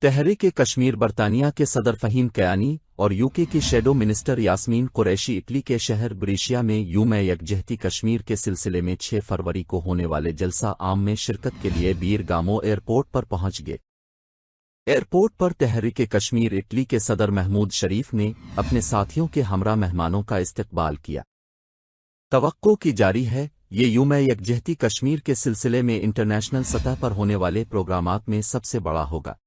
तहरीक कश्मीर बरतानिया के सदर फ़हीम कयानी और यूके की shadow minister Yasmin Qureshi Italy के शहर ब्रेशिया में यूम यकजहती कश्मीर के सिलसिले में 6 फरवरी को होने वाले जलसा आम में शिरकत के लिए बीरगामो एयरपोर्ट पर पहुंच गए। एयरपोर्ट पर तहरीक कश्मीर इटली के सदर महमूद शरीफ ने अपने साथियों के हमरा मेहमानों का इस्तकबाल किया। तवक्को की जारी है ये यूम यकजहती कश्मीर के सिलसिले में इंटरनेशनल सतह पर होने वाले प्रोग्रामात में सबसे बड़ा होगा,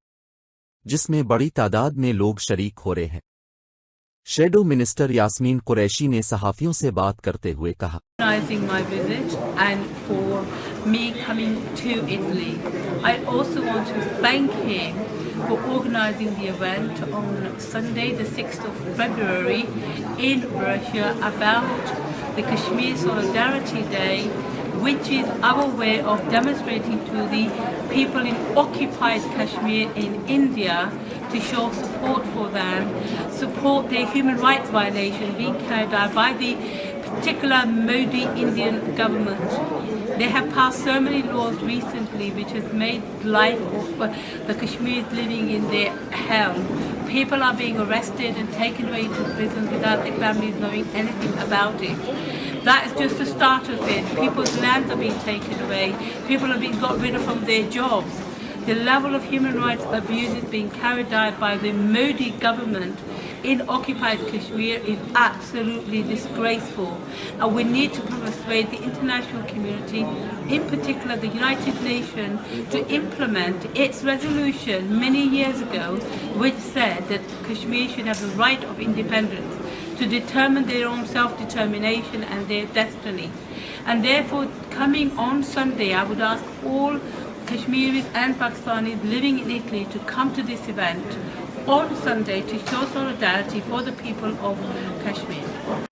जिसमें बड़ी तादाद में लोग शरीक हो रहे हैं। शैडो मिनिस्टर यास्मीन कुरैशी ने सहाफ़ियों से बात करते हुए कहा, My visit and for me coming to Italy. I also want to thank him for organising the event on Sunday the 6th of February in Brescia about the Kashmir Solidarity Day, which is our way of demonstrating to the people in occupied Kashmir in India to show support for them, support their human rights violation being carried out by the particular Modi Indian government. They have passed so many laws recently which has made life of the Kashmiris living in their hell. People are being arrested and taken away to prison without their families knowing anything about it. That is just the start of it. People's lands are being taken away. People are being got rid of from their jobs. The level of human rights abuses being carried out by the Modi government in occupied Kashmir is absolutely disgraceful. And we need to persuade the international community, in particular the United Nations, to implement its resolution many years ago, which said that Kashmir should have the right of independence to determine their own self-determination and their destiny. And therefore, coming on Sunday, I would ask all Kashmiris and Pakistanis living in Italy to come to this event on Sunday to show solidarity for the people of Kashmir.